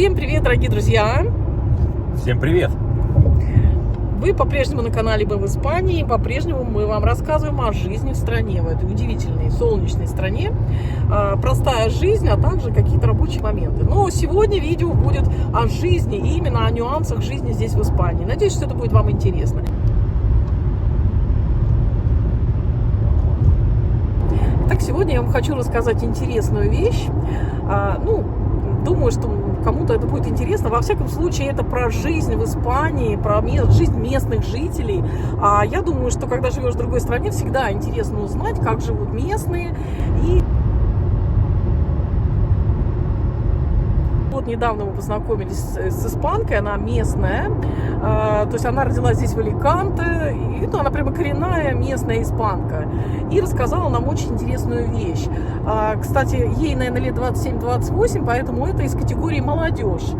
Всем привет, дорогие друзья! Всем привет! Вы по-прежнему на канале «Мы в Испании». По-прежнему мы вам рассказываем о жизни в стране, в этой удивительной солнечной стране. Простая жизнь, а также какие-то рабочие моменты. Но сегодня видео будет о жизни, и именно о нюансах жизни здесь в Испании. Надеюсь, что это будет вам интересно. Так, сегодня я вам хочу рассказать интересную вещь. Думаю, что кому-то это будет интересно. Во всяком случае, это про жизнь в Испании, про жизнь местных жителей. А я думаю, что когда живешь в другой стране, всегда интересно узнать, как живут местные. И вот недавно мы познакомились с испанкой, она местная, то есть она родилась здесь в Аликанте, и она прямо коренная местная испанка, и рассказала нам очень интересную вещь. Кстати, ей, наверное, лет 27-28, поэтому это из категории молодежь.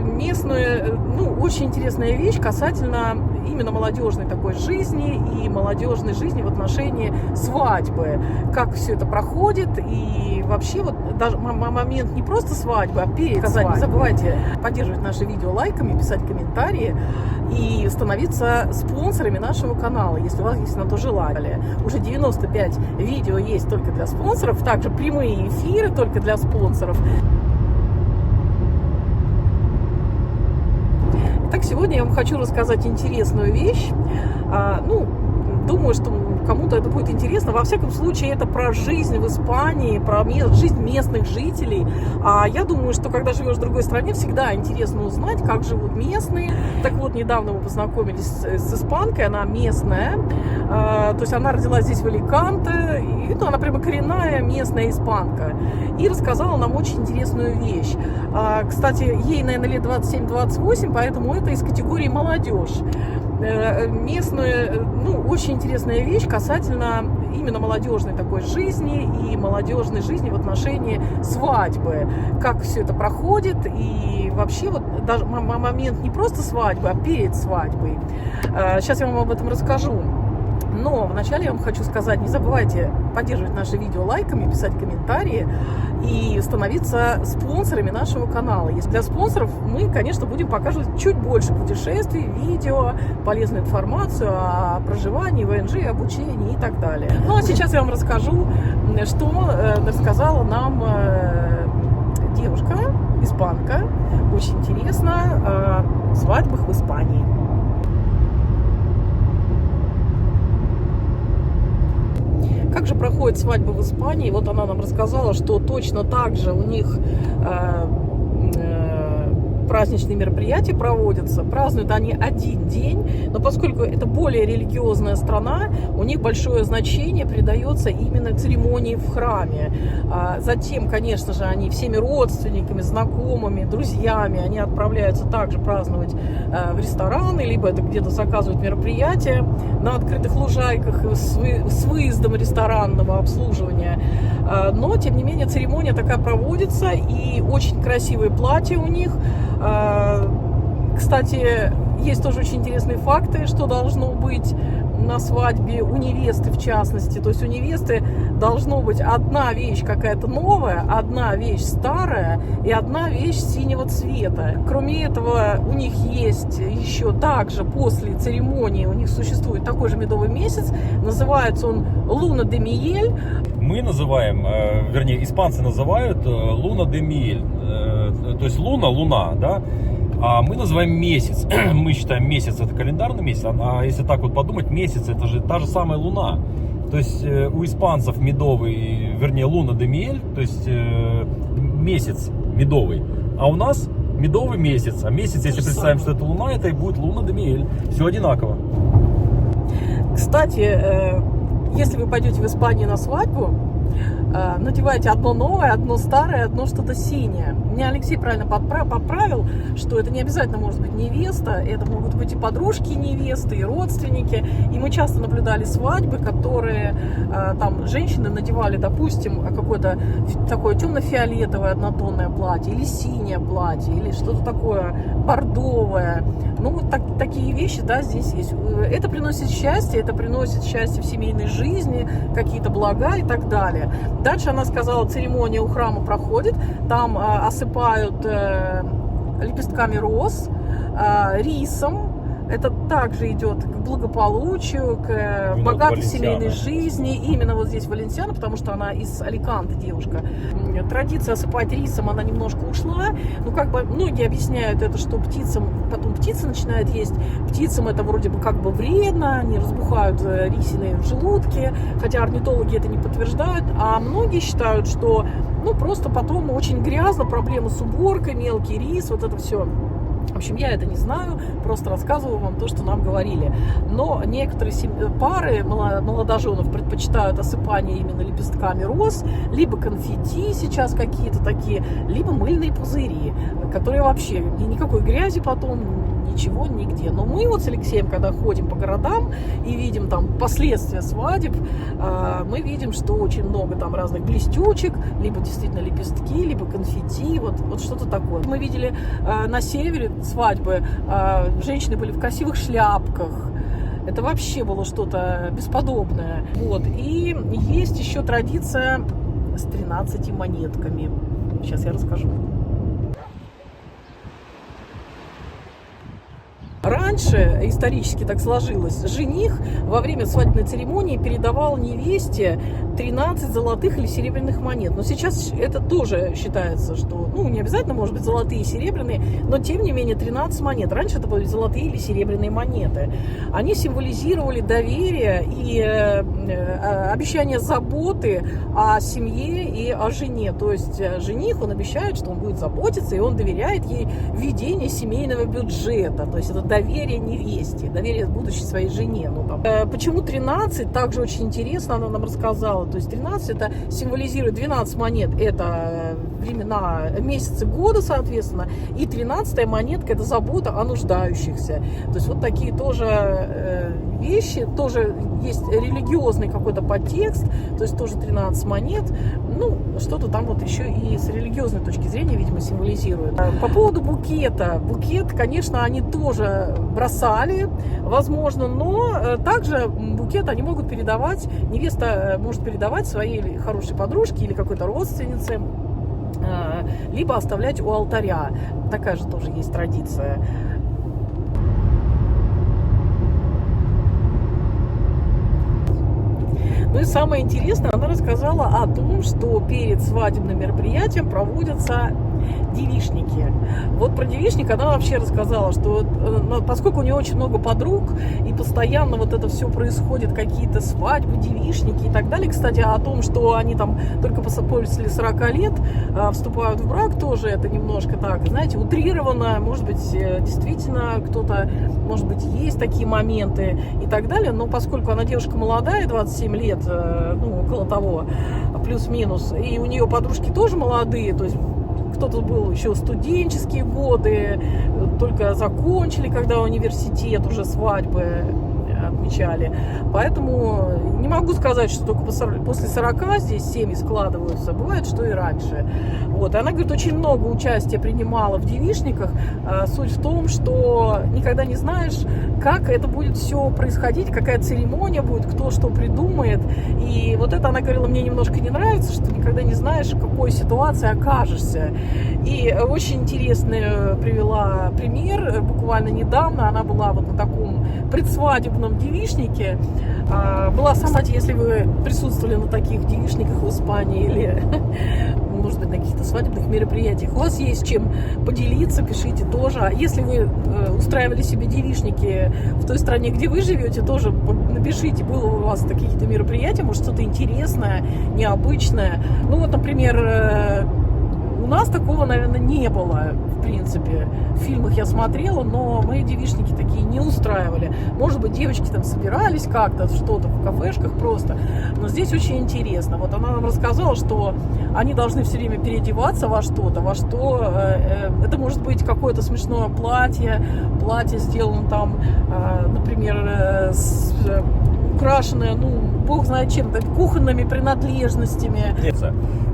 Местную, очень интересная вещь касательно именно молодежной такой жизни и молодежной жизни в отношении свадьбы. Как все это проходит, и вообще вот даже момент не просто свадьбы, а перед свадьбой. Не забывайте поддерживать наши видео лайками, писать комментарии и становиться спонсорами нашего канала, если у вас есть на то желание. Уже 95 видео есть только для спонсоров, также прямые эфиры только для спонсоров. Так, сегодня я вам хочу рассказать интересную вещь. Думаю, что кому-то это будет интересно. Во всяком случае, это про жизнь в Испании, про жизнь местных жителей. А я думаю, что когда живешь в другой стране, всегда интересно узнать, как живут местные. Так вот, недавно мы познакомились с испанкой, она местная, то есть она родилась здесь в Аликанте, и она прямо коренная местная испанка. И рассказала нам очень интересную вещь. Кстати, ей, наверное, лет 27-28, поэтому это из категории молодежь. Местную, очень интересная вещь касательно именно молодежной такой жизни и молодежной жизни в отношении свадьбы. Как все это проходит, и вообще вот даже момент не просто свадьбы, а перед свадьбой. Сейчас я вам об этом расскажу. Но вначале я вам хочу сказать, не забывайте поддерживать наши видео лайками, писать комментарии и становиться спонсорами нашего канала. Если для спонсоров мы, конечно, будем показывать чуть больше путешествий, видео, полезную информацию о проживании, ВНЖ, обучении и так далее. Ну а сейчас я вам расскажу, что рассказала нам девушка, испанка, очень интересно, о свадьбах в Испании. Как же проходит свадьба в Испании? Вот она нам рассказала, что точно так же у них праздничные мероприятия проводятся. Празднуют они один день, но поскольку это более религиозная страна, у них большое значение придается именно церемонии в храме. Затем, конечно же, они всеми родственниками, знакомыми, друзьями, они отправляются также праздновать в рестораны, либо это где-то заказывают мероприятия на открытых лужайках с выездом ресторанного обслуживания. Но, тем не менее, церемония такая проводится, и очень красивые платья у них. Кстати, есть тоже очень интересные факты, что должно быть на свадьбе у невесты, в частности. То есть у невесты должно быть одна вещь какая-то новая, одна вещь старая и одна вещь синего цвета. Кроме этого, у них есть еще также после церемонии, у них существует такой же медовый месяц, называется он Луна де Миель. Мы называем, вернее, испанцы называют Луна де Миель, то есть луна, да? А мы называем месяц. Мы считаем месяц это календарный месяц, а если так вот подумать, месяц это же та же самая луна. То есть у испанцев медовый, вернее, Луна де Миель, то есть месяц медовый, а у нас медовый месяц. А месяц, если представим, что это луна, это и будет Луна де Миель. Все одинаково. Кстати, если вы пойдете в Испанию на свадьбу, надевайте одно новое, одно старое, одно что-то синее. Меня Алексей правильно поправил, что это не обязательно может быть невеста, это могут быть и подружки невесты, и родственники. И мы часто наблюдали свадьбы, которые там женщины надевали, допустим, какое-то такое темно-фиолетовое однотонное платье, или синее платье, или что-то такое бордовое. Вот такие вещи, да, здесь есть. Это приносит счастье в семейной жизни, какие-то блага и так далее. Дальше она сказала, церемония у храма проходит, там осыпают лепестками роз, рисом. Это также идет к благополучию, к богатой семейной жизни. Именно вот здесь Валенсиана, потому что она из Аликанте девушка. Традиция осыпать рисом, она немножко ушла. Ну, как бы многие объясняют это, что птицам, потом птицы начинают есть. Птицам это вроде бы как бы вредно, они разбухают рисины в желудке, хотя орнитологи это не подтверждают. А многие считают, что ну просто потом очень грязно, проблемы с уборкой, мелкий рис, вот это все. В общем, я это не знаю, просто рассказываю вам то, что нам говорили. Но некоторые пары молодоженов предпочитают осыпание именно лепестками роз, либо конфетти сейчас какие-то такие, либо мыльные пузыри, которые вообще никакой грязи потом, ничего нигде. Но мы вот с Алексеем, когда ходим по городам и видим там последствия свадеб, мы видим, что очень много там разных блестючек, либо действительно лепестки, либо конфетти, вот что-то такое. Мы видели на севере свадьбы, женщины были в красивых шляпках. Это вообще было что-то бесподобное. Вот. И есть еще традиция с 13 монетками. Сейчас я расскажу. Раньше, исторически так сложилось, жених во время свадебной церемонии передавал невесте 13 золотых или серебряных монет. Но сейчас это тоже считается, что, ну, не обязательно, может быть, золотые и серебряные, но, тем не менее, 13 монет. Раньше это были золотые или серебряные монеты. Они символизировали доверие и обещание заботы о семье и о жене. То есть жених, он обещает, что он будет заботиться, и он доверяет ей ведение семейного бюджета. То есть это доверие невесте, доверие будущей своей жене. Ну, там. Почему 13? Также очень интересно, она нам рассказала. То есть 13 это символизирует 12 монет, это времена, месяцы года, соответственно, и 13-я монетка это забота о нуждающихся. То есть вот такие тоже вещи, тоже есть религиозный какой-то подтекст, то есть тоже 13 монет, ну, что-то там вот еще и с религиозной точки зрения, видимо, символизирует. По поводу букета. Букет, конечно, они тоже бросали, возможно, но также букет они могут передавать, невеста может передавать своей хорошей подружке или какой-то родственнице, либо оставлять у алтаря. Такая же тоже есть традиция. Ну и самое интересное, она рассказала о том, что перед свадебным мероприятием проводятся девичники. Вот про девичник она вообще рассказала, что поскольку у нее очень много подруг и постоянно вот это все происходит, какие-то свадьбы, девичники и так далее. Кстати, о том, что они там только после 40 лет вступают в брак, тоже это немножко так, знаете, утрировано. Может быть, действительно кто-то, может быть, есть такие моменты и так далее. Но поскольку она девушка молодая, 27 лет, ну, около того, плюс-минус, и у нее подружки тоже молодые, то есть кто-то был еще студенческие годы, только закончили, когда университет, уже свадьбы отмечали. Поэтому не могу сказать, что только после 40 здесь семьи складываются. Бывает, что и раньше. Вот. И она говорит, очень много участия принимала в девичниках. Суть в том, что никогда не знаешь, как это будет все происходить, какая церемония будет, кто что придумает. И вот это, она говорила, мне немножко не нравится, что никогда не знаешь, в какой ситуации окажешься. И очень интересный привела пример. Буквально недавно она была вот на таком предсвадебном девичнике. Была сама, кстати, если вы присутствовали на таких девичниках в Испании или, может быть, на каких-то свадебных мероприятиях, у вас есть чем поделиться, пишите тоже. А если вы устраивали себе девичники в той стране, где вы живете, тоже напишите, было у вас какие-то мероприятия, может, что-то интересное, необычное. Ну, вот, например, у нас такого, наверное, не было, в принципе. В фильмах я смотрела, но мы девичники такие не устраивали. Может быть, девочки там собирались как-то, что-то в кафешках просто. Но здесь очень интересно. Вот она нам рассказала, что они должны все время переодеваться во что-то, это может быть какое-то смешное платье сделано там, например, украшенное, ну, бог знает чем, кухонными принадлежностями.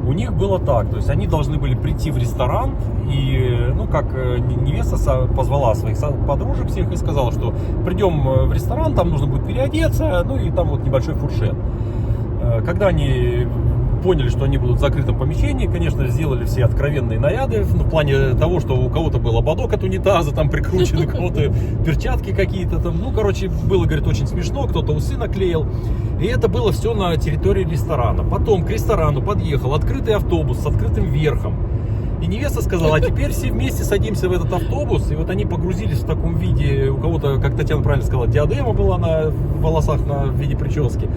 У них было так, то есть они должны были прийти в ресторан, и, ну, как невеста позвала своих подружек всех и сказала, что придем в ресторан, там нужно будет переодеться, ну, и там вот небольшой фуршет. Когда они поняли, что они будут в закрытом помещении, конечно, сделали все откровенные наряды в плане того, что у кого-то был ободок от унитаза там прикручен, у кого-то перчатки какие-то там. Ну, короче, было, говорит, очень смешно, кто-то усы наклеил. И это было все на территории ресторана. Потом к ресторану подъехал открытый автобус с открытым верхом. И невеста сказала, а теперь все вместе садимся в этот автобус. И вот они погрузились в таком виде, у кого-то, как Татьяна правильно сказала, диадема была на волосах в виде прически.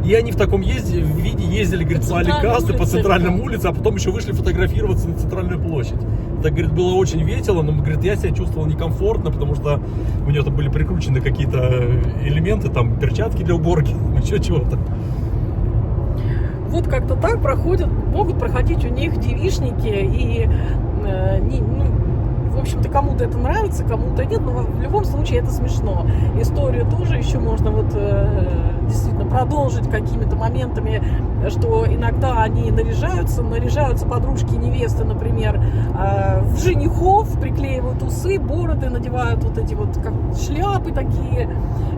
И они в таком виде ездили, говорит, по Аликасте, по центральным улицам, а потом еще вышли фотографироваться на центральную площадь. Это, говорит, было очень весело, но, говорит, я себя чувствовал некомфортно, потому что у нее там были прикручены какие-то элементы, там, перчатки для уборки, еще чего-то. Вот как-то так могут проходить у них девичники, и, в общем-то, кому-то это нравится, кому-то нет, но в любом случае это смешно. Историю тоже еще можно действительно продолжить какими-то моментами, что иногда они наряжаются подружки невесты, например, в женихов, приклеивают усы, бороды, надевают вот эти вот как шляпы такие,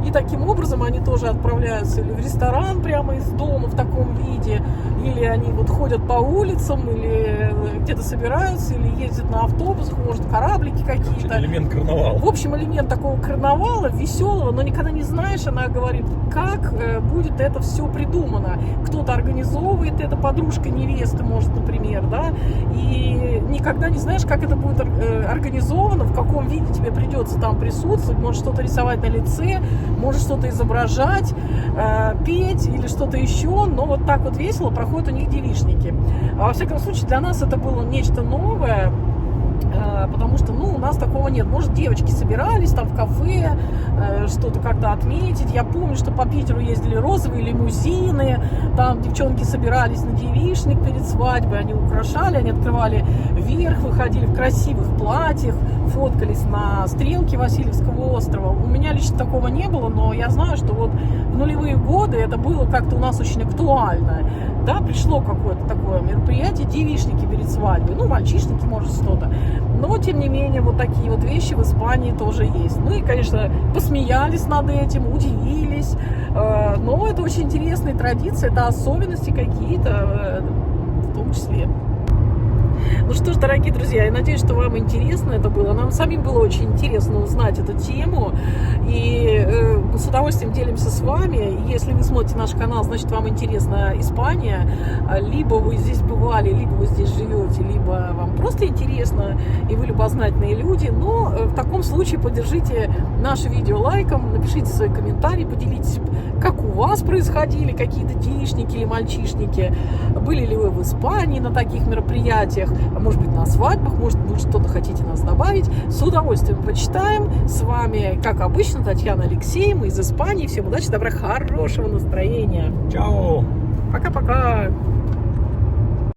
и таким образом они тоже отправляются или в ресторан прямо из дома в таком виде, или они вот ходят по улицам, или где-то собираются, или ездят на автобусах, может, кораблики какие-то. Элемент карнавала. В общем, элемент такого карнавала, веселого, но никогда не знаешь, она говорит, как будет это все придумано. Кто-то организовывает это, подружка невесты, может, например, да, и никогда не знаешь, как это будет организовано, в каком виде тебе придется там присутствовать, может что-то рисовать на лице, может что-то изображать, петь или что-то еще, но вот так вот весело проходят у них девичники. А во всяком случае, для нас это было нечто новое, потому что, у нас такого нет. Может, девочки собирались там в кафе, что-то как-то отметить. Я помню, что по Питеру ездили розовые лимузины, там девчонки собирались на девичник перед свадьбой, они украшали, они открывали верх, выходили в красивых платьях, фоткались на стрелке Васильевского острова. У меня лично такого не было, но я знаю, что вот в нулевые годы это было как-то у нас очень актуально. Да, пришло какое-то такое мероприятие, девичники перед свадьбой, мальчишники, может, что-то. Но, тем не менее, вот такие вот вещи в Испании тоже есть. Мы, конечно, посмеялись над этим, удивились, но это очень интересные традиции, это особенности какие-то в том числе. Ну что ж, дорогие друзья, я надеюсь, что вам интересно это было. Нам самим было очень интересно узнать эту тему. И мы с удовольствием делимся с вами. Если вы смотрите наш канал, значит, вам интересна Испания. Либо вы здесь бывали, либо вы здесь живете, либо вам просто интересно, и вы любознательные люди. Но в таком случае поддержите наше видео лайком, напишите свои комментарии, поделитесь, как у вас происходили какие-то девичники или мальчишники. Были ли вы в Испании на таких мероприятиях? Может быть, на свадьбах, может быть, что-то хотите нас добавить. С удовольствием почитаем. С вами, как обычно, Татьяна Алексеева из Испании. Всем удачи, добра, хорошего настроения. Чао! Пока-пока!